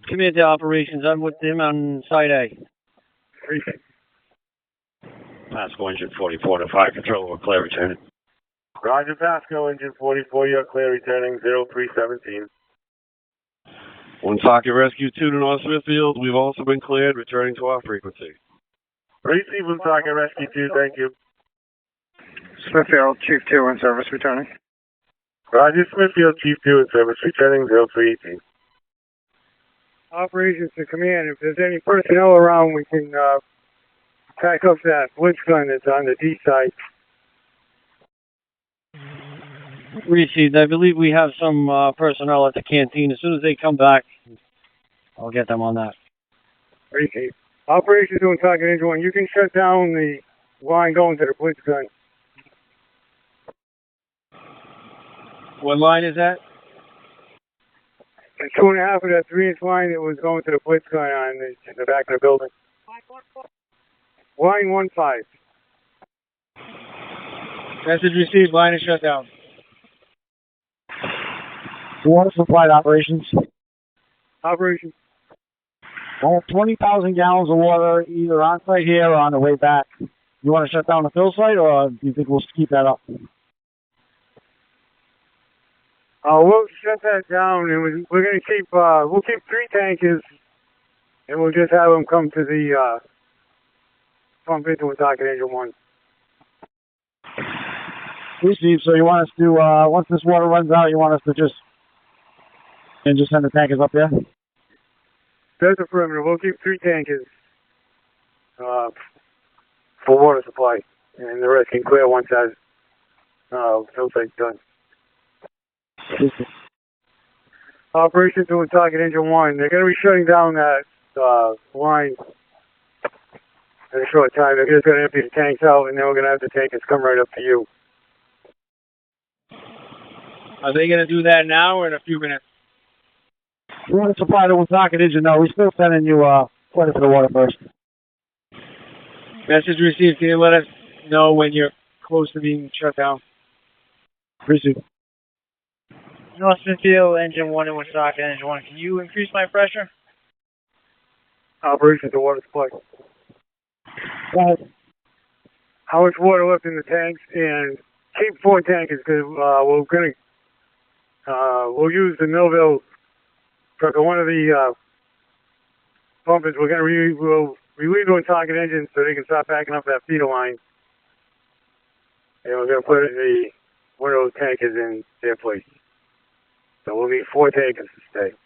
Command to operations. I'm with him on Site A. Briefing. Pasco Engine 44 to Fire Control over clear returning. Roger, Pasco, Engine 44, you're clear, returning 0317. Woonsocket Rescue 2 to North Smithfield. We've also been cleared, returning to our frequency. Receive Woonsocket Rescue 2, thank you. Smithfield, Chief 2 in service returning. Roger, Smithfield, Chief 2 in service, returning 0318. Operations to command. If there's any personnel around, we can pack up that blitz gun that's on the D side. Received. I believe we have some personnel at the canteen. As soon as they come back, I'll get them on that. Received. Operations to Woonsocket Engine 1. You can shut down the line going to the blitz gun. What line is that? And 2.5 of that 3-inch line that was going to the blitz gun on the back of the building. Line 15. Message received. Line is shut down. Water supply to operations. Operations. I have 20,000 gallons of water either on site here or on the way back. You want to shut down the fill site, or do you think we'll keep that up? We'll shut that down, and we're going to keep, we'll keep 3 tankers, and we'll just have them come to the, pump into Woonsocket Engine 1. Receive. So you want us to, once this water runs out, you want us to just send the tankers up there? That's affirmative. We'll keep 3 tankers, for water supply, and the rest can clear once that, fill site's done. Operation to Woonsocket Engine 1. They're going to be shutting down that line in a short time. They're just going to empty the tanks out, and then we're going to have the tankers come right up to you. Are they going to do that now or in a few minutes? We want to supply the Woonsocket Engine. No, we're still sending you water for the water first. Message received. Can you let us know when you're close to being shut down? Receive. North Smithfield, Engine 1 and Woonsocket Engine 1. Can you increase my pressure? Operation to water supply. How much water left in the tanks? And keep 4 tankers because we're going to we'll use the Millville truck. One of the pumpers. We're going to we'll relieve the Woonsocket engine so they can start backing up that feeder line. And we're going to put one of those tankers in their place. So we'll need 4 tankers to stay.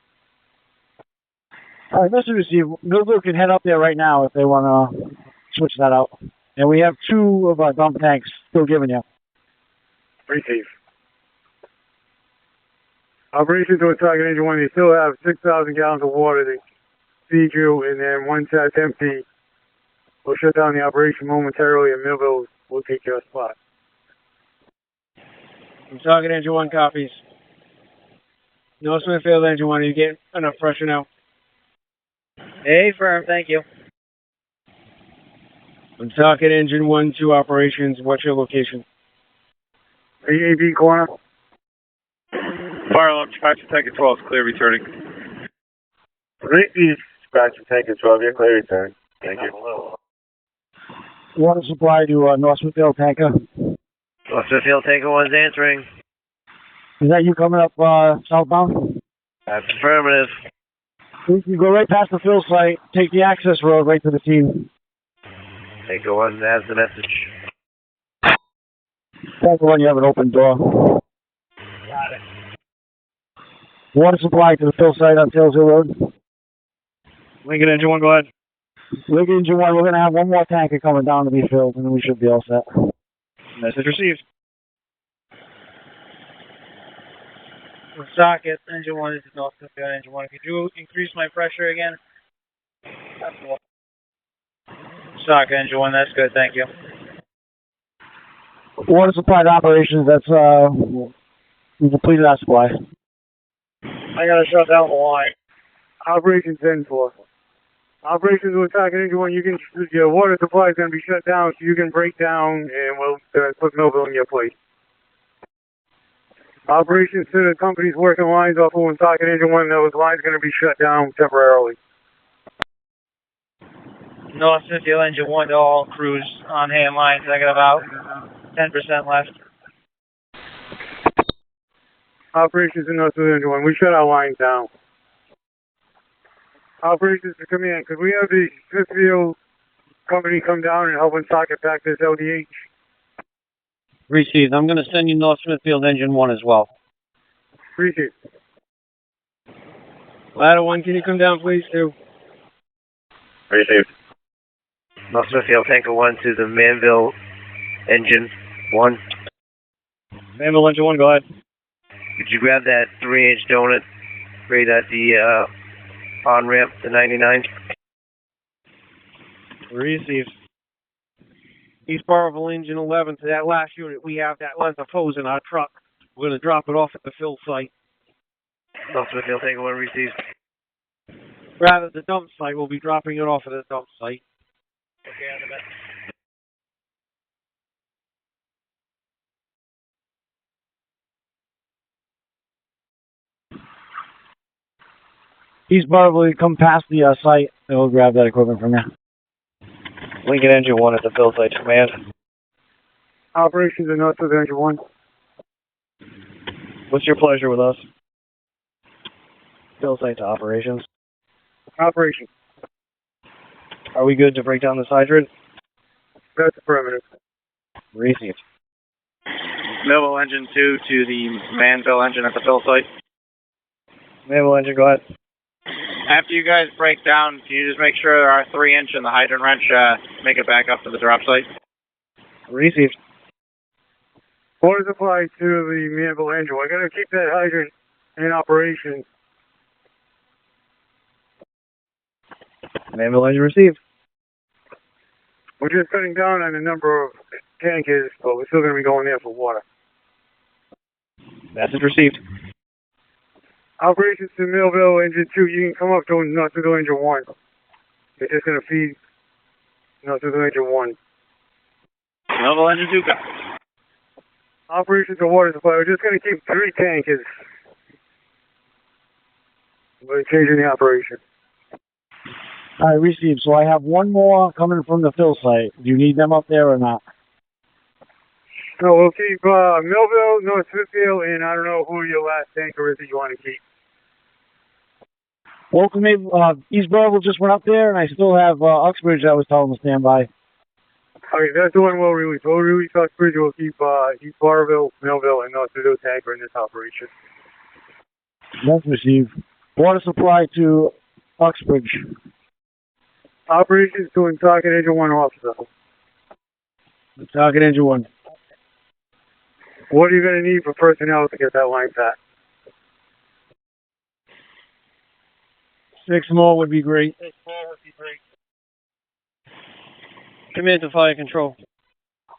All right, message received. Millville can head up there right now if they want to switch that out. And we have 2 of our dump tanks still giving you. Receive. Operation to Woonsocket Engine 1, you still have 6,000 gallons of water to feed you, and then once that's empty, we'll shut down the operation momentarily, and Millville will take your spot. Woonsocket Engine 1 copies. North Smithfield Engine 1, are you getting enough pressure now? Hey, firm, thank you. Woonsocket Engine 1 to operations. What's your location? AAB corner. Fire alarm, dispatcher, tank 12 is clear, returning. Receive dispatcher, tank 12, you're clear, returning. Thank you. Water supply to North Smithfield tanker. North Smithfield Tanker 1's answering. Is that you coming up southbound? That's affirmative. You can go right past the fill site, take the access road right to the team. Tanker 1 has the message. That's when you have an open door. Got it. Water supply to the fill site on Sayles Hill Road. Lincoln Engine 1, go ahead. Lincoln Engine 1, we're going to have one more tanker coming down to be filled, and then we should be all set. Message received. Socket, Engine 1, this is North Smithfield, Engine 1. Could you increase my pressure again? That's cool. Socket, Engine 1, that's good, thank you. Water supply to operations, that's, we completed our supply. I gotta shut down the line. Operations 10-4. Operations with Socket Engine 1, your water supply is going to be shut down so you can break down and we'll put Millville in your place. Operations to the companies working lines off of Socket Engine 1, those lines going to be shut down temporarily. North Smithfield, Engine 1 to all crews on hand lines. I got about 10% left. Operations in North Smithfield Engine 1, we shut our lines down. Operations to command, could we have the Smithfield company come down and help Socket pack this LDH? Received. I'm going to send you North Smithfield Engine 1 as well. Appreciate it. Ladder 1, can you come down, please, too? Received. North Smithfield Tanker 1 to the Manville Engine 1. Manville Engine 1, go ahead. Could you grab that 3-inch donut right at the on-ramp to 99? Received. East Barville Engine 11 to that last unit. We have that length of hose in our truck. We're going to drop it off at the fill site. North Smithfield Tanker 1 received. Rather, the dump site, we'll be dropping it off at the dump site. Okay, on the back. East Barville, come past the site, and we'll grab that equipment from you. Lincoln Engine 1 at the fill site, command. Operations in North Smithfield Engine 1. What's your pleasure with us? Fill site to operations. Operations. Are we good to break down this hydrant? That's affirmative. Received. Millville Engine 2 to the Manville Engine at the fill site. Manville Engine, go ahead. After you guys break down, can you just make sure our 3-inch and the hydrant wrench make it back up to the drop site? Received. Water supply to the Manville Engine. We're going to keep that hydrant in operation. Manville Engine received. We're just cutting down on the number of tankers, but we're still going to be going there for water. Message received. Operations to Millville Engine 2, you can come up to North Smithfield Engine 1. It's just going to feed North Smithfield Engine 1. Millville Engine 2, go. Operations to water supply, we're just going to keep 3 tankers. We're changing the operation. All right, received. So I have one more coming from the fill site. Do you need them up there or not? No, we'll keep Millville, North Smithfield, and I don't know who your last tanker is that you want to keep. Welcome, East Barville just went up there, and I still have Uxbridge I was telling to stand by. Okay, that's the one we'll release. We'll release Uxbridge. We'll keep East Barville, Millville, and North Smithfield tanker in this operation. That's received. Water supply to Uxbridge. Operations to Socket Engine 1 officer. Socket Engine 1. What are you going to need for personnel to get that line packed? 6 more would be great. Command to fire control.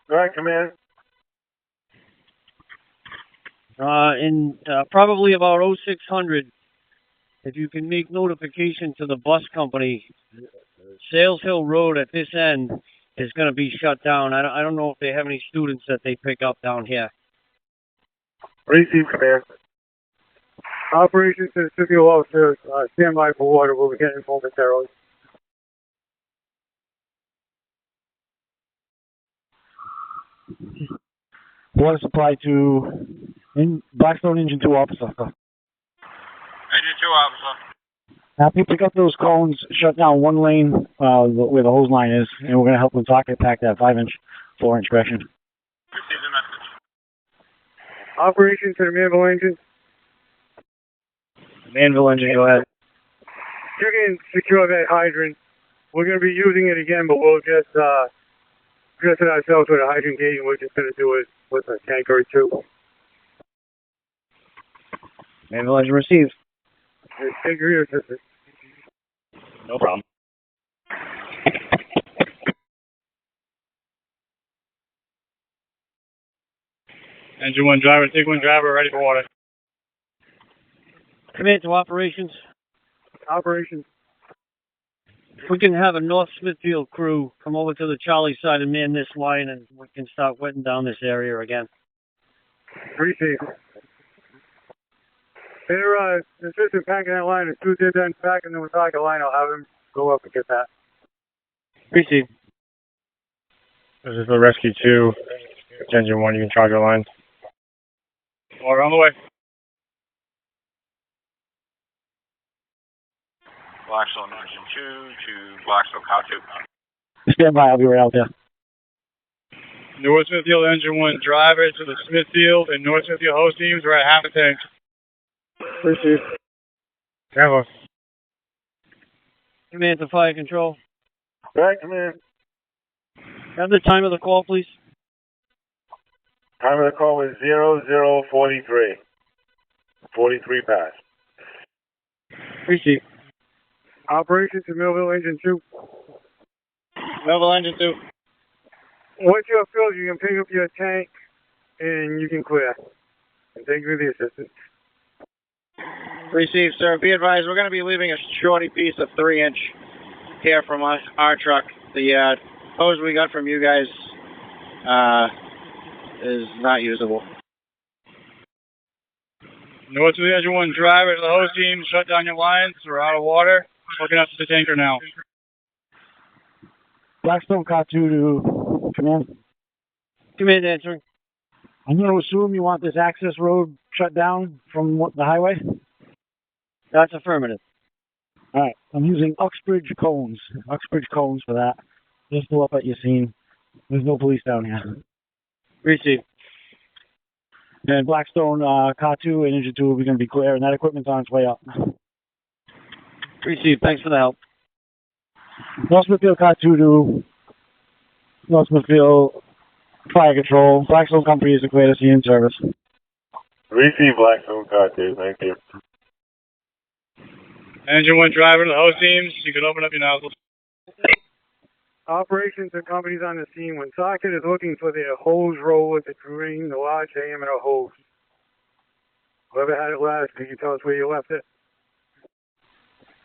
All right, command. In probably about 0600, if you can make notification to the bus company, Sayles Hill Road at this end is going to be shut down. I don't know if they have any students that they pick up down here. Receive command. Operations to the city officer, stand by for water. We'll be getting momentarily. Water supply to Blackstone Engine 2 officer. Engine 2, officer. Happy to pick up those cones, shut down one lane where the hose line is, and we're going to help them socket pack that 5-inch, 4-inch section. Receive the message. Operation to the Manville engine. Manville engine, go ahead. You can secure that hydrant. We're going to be using it again, but we'll just dress it ourselves with a hydrant gate, and we're just going to do it with a tanker or two. Manville engine received. Take your assistance. No problem. Engine 1 driver, take 1 driver, ready for water. Command to operations. Operations. If we can have a North Smithfield crew come over to the Charlie side and man this line, and we can start wetting down this area again. Receive. They're assistant packing that line. As soon as they're done packing the Woonsocket line, I'll have them go up and get that. Receive. This is for Rescue 2. It's Engine 1, you can charge your line. Water on the way. Blackstone Engine 2 to Blackstone Car 2. Stand by, I'll be right out there. North Smithfield Engine 1 driver to the Smithfield and North Smithfield host teams. We're at half a tank. Receive. Bravo. Command to fire control. Right, command. Have the time of the call, please. Time of the call was 0043. 43 past. Receive. Operation to Millville engine 2. Level engine 2. Once you're filled, you can pick up your tank and you can clear. And thank you for the assistance. Received, sir. Be advised, we're going to be leaving a shorty piece of 3-inch here from our truck. The hose we got from you guys is not usable. North Smithfield Engine 1 driver to the host team. Shut down your lines. We're out of water. Looking up to the tanker now. Blackstone Car 2 to command. Command answering. I'm going to assume you want this access road shut down from the highway? That's affirmative. All right. I'm using Uxbridge cones. Uxbridge cones for that. Just pull up at your scene. There's no police down here. Receive. And Blackstone Car 2 and Engine 2 will be going to be clear, and that equipment's on its way up. Receive. Thanks for the help. North Smithfield Car 2 to North Smithfield Fire Control. Blackstone Company is declared as in service. Receive Blackstone Car 2, thank you. Engine 1 driver to the host teams. You can open up your nozzles. Operations and companies on the scene. Woonsocket is looking for their hose roller to drain the large diameter hose. Whoever had it last, can you tell us where you left it?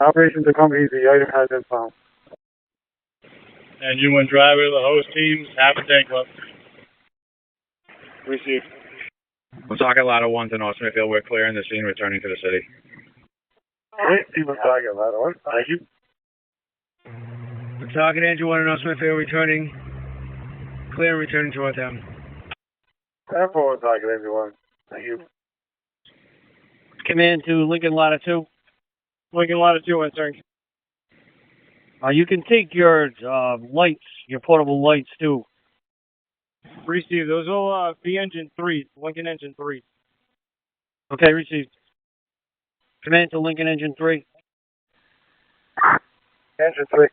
Operations and companies, the item has been found. Engine 1 driver to the host teams. Half a tank left. Receive. Woonsocket Ladder 1 to North Smithfield. We're clearing the scene, returning to the city. Receive Woonsocket Ladder 1, thank you. Woonsocket Engine 1 in North Smithfield returning. Clear, returning to our town. Time for Woonsocket Engine 1, thank you. Command to Lincoln Ladder 2. Lincoln Ladder 2 answering. You can take your lights, your portable lights, too. Receive. Those will be Engine 3. Lincoln Engine 3. Okay, received. Command to Lincoln Engine 3. Engine 3.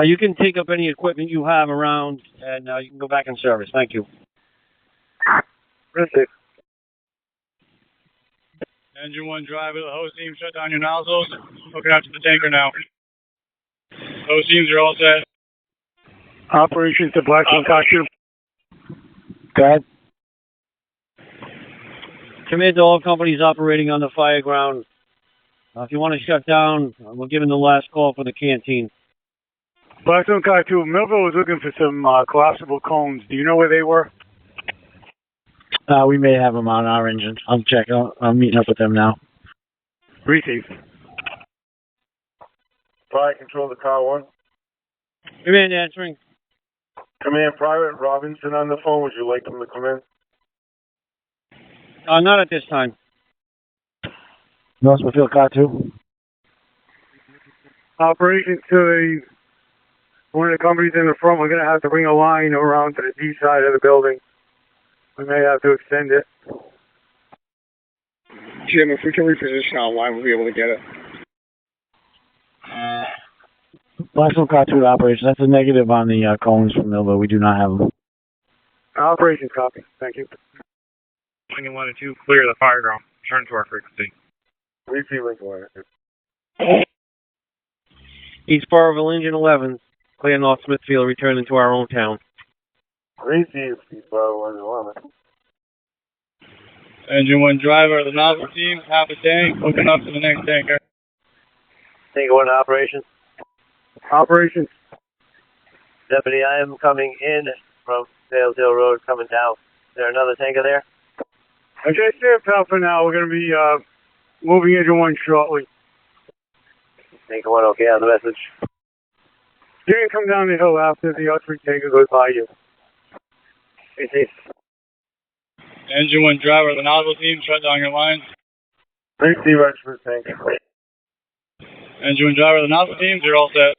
You can take up any equipment you have around, and you can go back in service. Thank you. Receive. Engine 1 driver to the host team. Shut down your nozzles. Looking out to the tanker now. Host teams are all set. Operations to Blackstone Car 2. Go ahead. Command to all companies operating on the fire ground. If you want to shut down, we're giving the last call for the canteen. Blackstone Car 2, Millville was looking for some collapsible cones. Do you know where they were? We may have them on our engine. I'll check. I'm meeting up with them now. Receive. Fire Control to Car 1. Command answering. Command Private Robinson on the phone. Would you like them to come in? Not at this time. North Smithfield Car 2. Operations to one of the companies in the front. We're going to have to bring a line around to the D side of the building. We may have to extend it. Jim, if we can reposition our line, we'll be able to get it. Blackstone Car 2 to operation. That's a negative on the cones from Millville. We do not have them. Operations copy. Thank you. 21 and 2, clear the fire ground. Turn to our frequency. Refueling for it. East Barville, engine 11, clear North Smithfield, returning to our own town. Receive, East Barville, 11. Engine 1 driver, the nozzle team, half a tank, hooking up to the next tanker. Tanker 1 operations. Operations. Deputy, I am coming in from Sayles Hill Road, coming down. Is there another tanker there? Okay, stay up top for now. We're going to be moving engine 1 shortly. Tanker 1, okay on the message. You can come down the hill after the R3 tanker goes by you. Receive. Engine 1 driver, the nozzle team, shut down your lines. Receive, Richmond tanker. Engine 1 driver, the nozzle teams, you're all set.